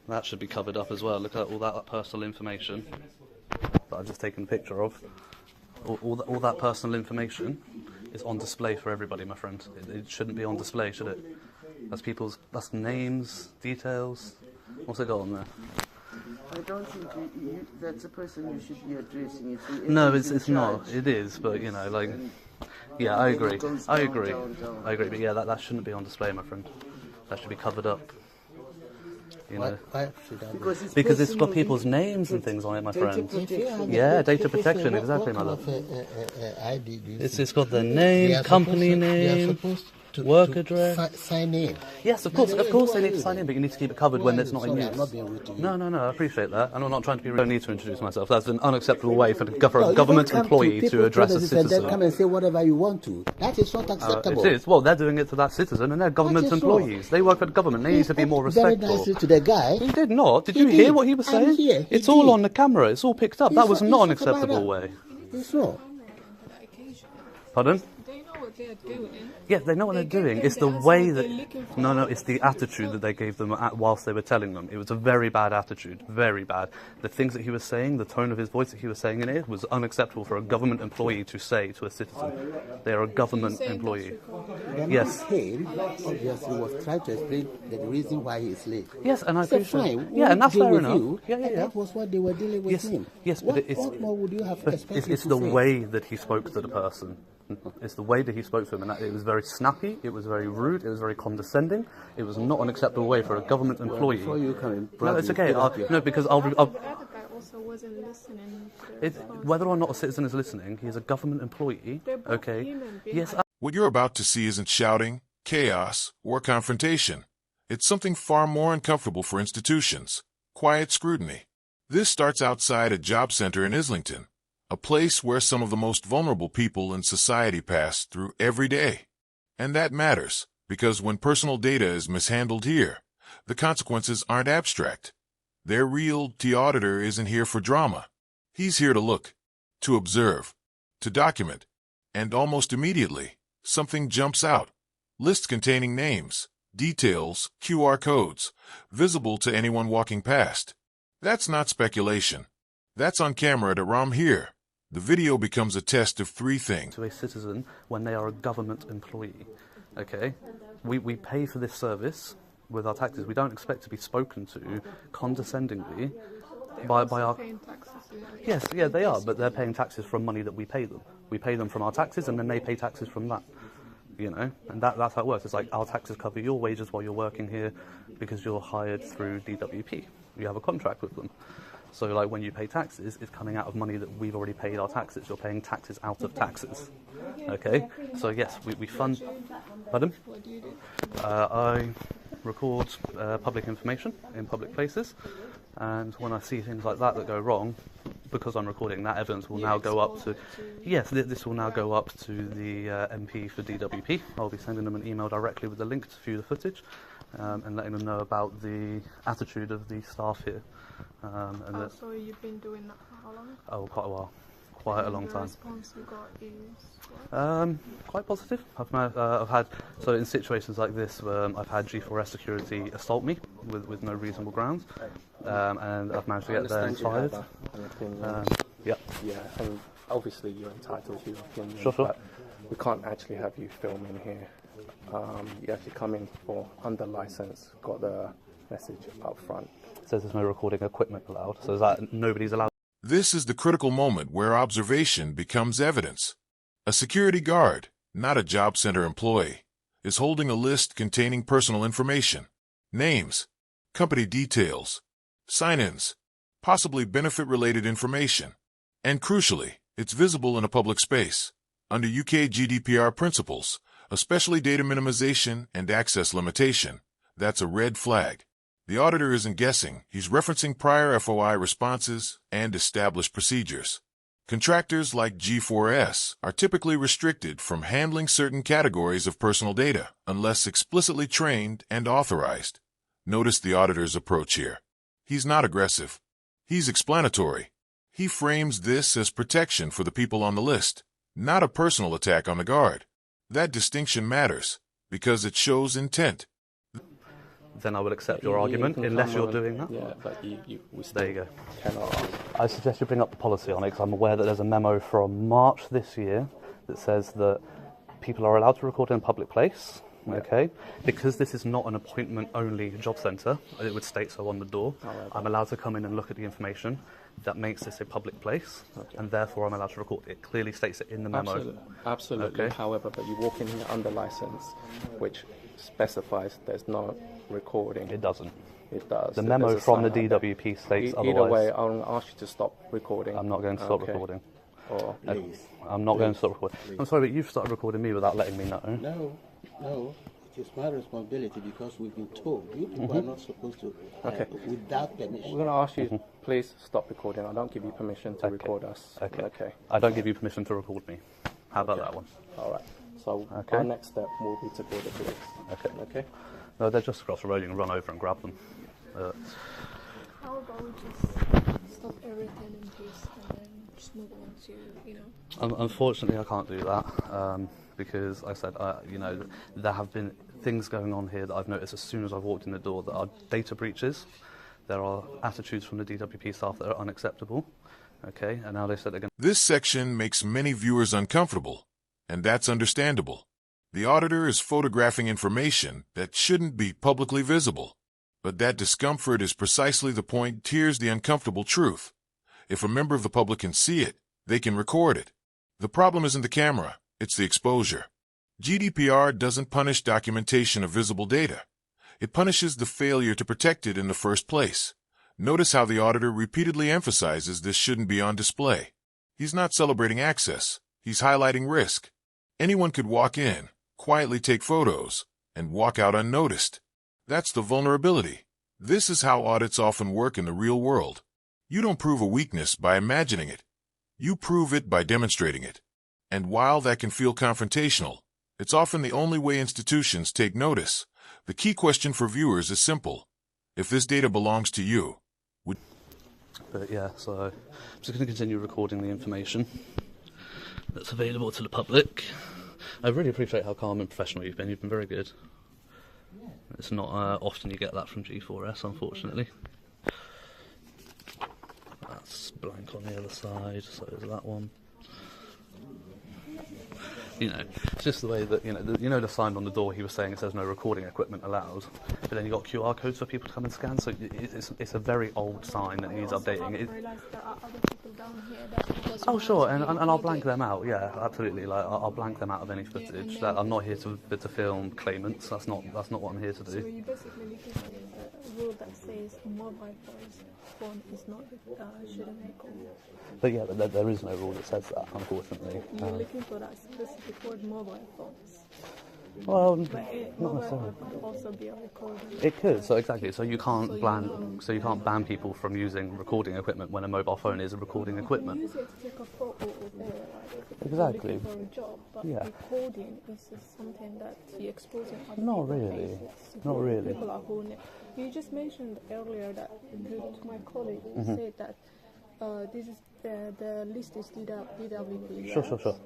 That should be covered up as well. Look at all that personal information that I've just taken a picture of. All that personal information is on display for everybody, my friend. It shouldn't be on display, should it? That's names, details. What's it got on there? I don't think that's a person you should be addressing. No, it's not. It is, but you know, like, yeah, I agree. I agree. But yeah, that shouldn't be on display, my friend. That should be covered up. You know, why should that be? because it's got people's names and things on it, my friend. Yeah, data protection, exactly, my love. It's got the name, company name, work address. Sign in. Yes, of course they need to sign in, but you need to keep it covered when it's not in use. I'm not being rude to you. No, I appreciate that, and I'm not trying to be rude. I don't need to introduce myself. That's an unacceptable way for a government employee to address a citizen. Then come and say whatever you want to. That is not acceptable. It is. Well, they're doing it to that citizen, and they're government employees. They work for the government. They need to be more respectful. Very nicely to the guy. He did not. Did you hear what he was saying? It's all on the camera. It's all picked up. That was not an acceptable way. It's not. Pardon? They know what they're doing. Yeah, they know what they're doing. It's the way that... No, it's the attitude that they gave them whilst they were telling them. It was a very bad attitude, very bad. The things that he was saying, the tone of his voice that he was saying in it was unacceptable for a government employee to say to a citizen. They are a government employee. Yes. Him obviously was trying to explain the reason why he is late. Yes, and I appreciate... Fine. Yeah, and that's fair enough. Yeah. That was what they were dealing with him. Yes, but what more would you have expected it's the way that he spoke to the person. It's the way that he spoke to him, and it was very snappy, it was very rude, it was very condescending. It was not an acceptable way for a government employee. Before you come in, no, it's okay. No, because The other guy also wasn't listening. whether or not a citizen is listening, he is a government employee. They're both Okay. human beings. Yes. What you're about to see isn't shouting, chaos, or confrontation. It's something far more uncomfortable for institutions: quiet scrutiny. This starts outside a job center in Islington, a place where some of the most vulnerable people in society pass through every day. And that matters, because when personal data is mishandled here, the consequences aren't abstract. They're real. The auditor isn't here for drama. He's here to look, to observe, to document, and almost immediately, something jumps out. Lists containing names, details, QR codes, visible to anyone walking past. That's not speculation. That's on camera at RAM here. The video becomes a test of three things. To a citizen when they are a government employee. Okay? We pay for this service with our taxes. We don't expect to be spoken to condescendingly by our... Paying taxes, Yes, yeah, they are, but they're paying taxes from money that we pay them. We pay them from our taxes, and then they pay taxes from that. You know, and that's how it works. It's like our taxes cover your wages while you're working here because you're hired through DWP. You have a contract with them. So, like, when you pay taxes, it's coming out of money that we've already paid our taxes. You're paying taxes out of taxes. Okay? So, yes, we fund... Pardon? What do you do? I record public information in public places. And when I see things like that go wrong, because I'm recording, that evidence will now go up to... Yes, this will now go up to the MP for DWP. I'll be sending them an email directly with the link to view the footage and letting them know about the attitude of the staff here. So you've been doing that for how long? Oh, quite a while. Quite a long The time. response you got is what? Quite positive. I've had, so in situations like this, I've had G4S security assault me with no reasonable grounds, and I've managed to get there and fired. Yeah, and obviously you're entitled to your opinion, Sure. but we can't actually have you filming here. You have to come in for under license, got the message up front. It says there's no recording equipment allowed, so is that nobody's allowed? This is the critical moment where observation becomes evidence. A security guard, not a job center employee, is holding a list containing personal information, names, company details, sign-ins, possibly benefit-related information, and crucially, it's visible in a public space. Under UK GDPR principles, especially data minimization and access limitation, that's a red flag. The auditor isn't guessing, he's referencing prior FOI responses and established procedures. Contractors like G4S are typically restricted from handling certain categories of personal data unless explicitly trained and authorized. Notice the auditor's approach here. He's not aggressive. He's explanatory. He frames this as protection for the people on the list, not a personal attack on the guard. That distinction matters because it shows intent. then I will accept You your argument, can unless come you're on- doing that. Yeah, but we still There you go. cannot. I suggest you bring up the policy on it, because I'm aware that there's a memo from March this year that says that people are allowed to record in a public place, okay? Because this is not an appointment-only job centre, it would state so on the door, I'm allowed to come in and look at the information. That makes this a public place, and therefore I'm allowed to record. It clearly states it in the memo. Absolutely. Okay. However, but you walk in here under license, which specifies there's no recording. It doesn't. It does. The memo There's a from the sign out there. DWP states Either otherwise. way, I'll ask you to stop recording. I'm not going to stop Okay. recording. Or I'm not going to stop recording. I'm sorry, but you've started recording me without letting me know. No, it is my responsibility because we've been told you people are not supposed to, without permission. we're going to ask you, please stop recording. I don't give you permission to record us. Okay. I don't give you permission to record me. How about that one? All right. So our next step will be to call the police. Okay. No, they're just across the road. You can run over and grab them. How about we just stop everything in peace and then just move on to, you know? Unfortunately, I can't do that because, like I said, there have been things going on here that I've noticed as soon as I've walked in the door that are data breaches. There are attitudes from the DWP staff that are unacceptable. Okay, and now they said they're going. This section makes many viewers uncomfortable, and that's understandable. The auditor is photographing information that shouldn't be publicly visible. But that discomfort is precisely the point. Here's the uncomfortable truth. If a member of the public can see it, they can record it. The problem isn't the camera, it's the exposure. GDPR doesn't punish documentation of visible data. It punishes the failure to protect it in the first place. Notice how the auditor repeatedly emphasizes this shouldn't be on display. He's not celebrating access, he's highlighting risk. Anyone could walk in, quietly take photos, and walk out unnoticed. That's the vulnerability. This is how audits often work in the real world. You don't prove a weakness by imagining it. You prove it by demonstrating it. And while that can feel confrontational, it's often the only way institutions take notice. The key question for viewers is simple. If this data belongs to you, would... But yeah, so I'm just going to continue recording the information that's available to the public. I really appreciate how calm and professional you've been. You've been very good. It's not often you get that from G4S, unfortunately. That's blank on the other side, so is that one. You know, it's just the way that, the sign on the door he was saying it says no recording equipment allowed, but then you got QR codes for people to come and scan, so it's a very old sign that needs updating. Oh sure, and I'll blank them out, yeah, absolutely, like I'll blank them out of any footage. That I'm not here to film claimants, that's not what I'm here to do. So you basically looking for the rule that says mobile phone is not shouldn't record. But yeah, but there is no rule that says that, unfortunately. You're looking for that specific word, mobile phones. Well, But not mobile necessarily. phone could also be a recording. It could, so exactly. So you can't ban people from using recording equipment when a mobile phone is a recording equipment. Use it to take a photo or like Exactly. looking for a job, but Yeah. recording is just something that you're exposing other Not people's really. faces. Not really. People are holding it. You just mentioned earlier that to my colleague, you Mm-hmm. said that this is the list is DWP. Sure.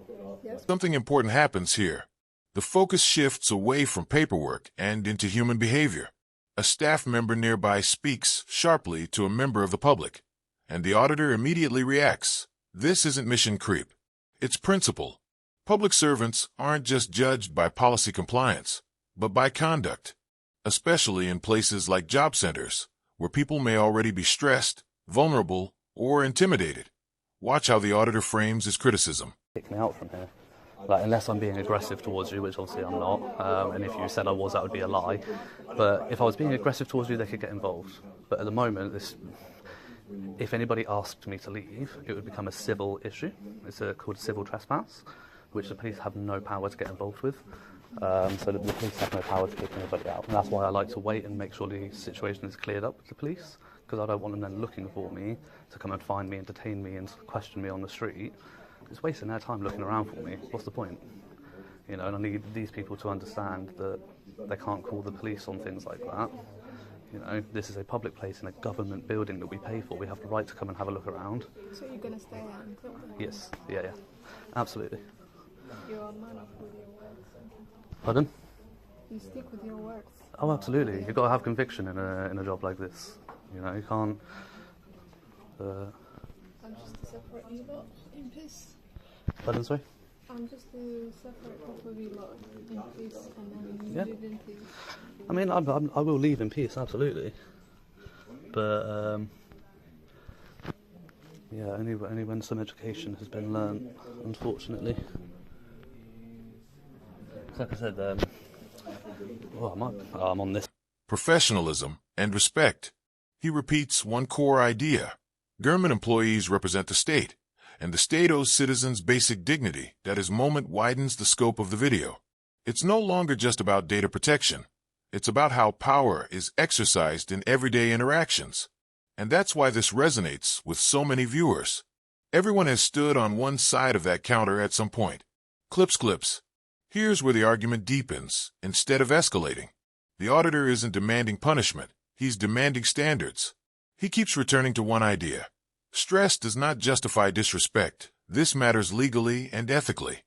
Yes. Something important happens here. The focus shifts away from paperwork and into human behavior. A staff member nearby speaks sharply to a member of the public, and the auditor immediately reacts. This isn't mission creep. It's principle. Public servants aren't just judged by policy compliance, but by conduct, especially in places like job centers, where people may already be stressed, vulnerable, or intimidated. Watch how the auditor frames his criticism. Kick me out from here. Like, unless I'm being aggressive towards you, which obviously I'm not, and if you said I was, that would be a lie. But if I was being aggressive towards you, they could get involved. But at the moment, if anybody asked me to leave, it would become a civil issue. It's called civil trespass, which the police have no power to get involved with. So the police have no power to kick anybody out. And that's why I like to wait and make sure the situation is cleared up with the police, because I don't want them then looking for me to come and find me, entertain me, and question me on the street. It's wasting their time looking around for me. What's the point? And I need these people to understand that they can't call the police on things like that. This is a public place in a government building that we pay for. We have the right to come and have a look around. So you're gonna stay there until then? Yes, yeah, absolutely. You're a man of your words. Pardon? You stick with your words. Oh, absolutely. You've got to have conviction in a job like this. You know, you can't. I'm just to separate you lot in peace. Pardon, sorry? I'm just to separate both of you lot in peace and then Yeah. live in peace. I mean, I will leave in peace, absolutely. But yeah, only when some education has been learnt, unfortunately. Like I said, I'm on this. Professionalism and respect. He repeats one core idea. Government employees represent the state, and the state owes citizens basic dignity. That his moment widens the scope of the video. It's no longer just about data protection. It's about how power is exercised in everyday interactions. And that's why this resonates with so many viewers. Everyone has stood on one side of that counter at some point. Clips. Here's where the argument deepens, instead of escalating. The auditor isn't demanding punishment, he's demanding standards. He keeps returning to one idea. Stress does not justify disrespect. This matters legally and ethically.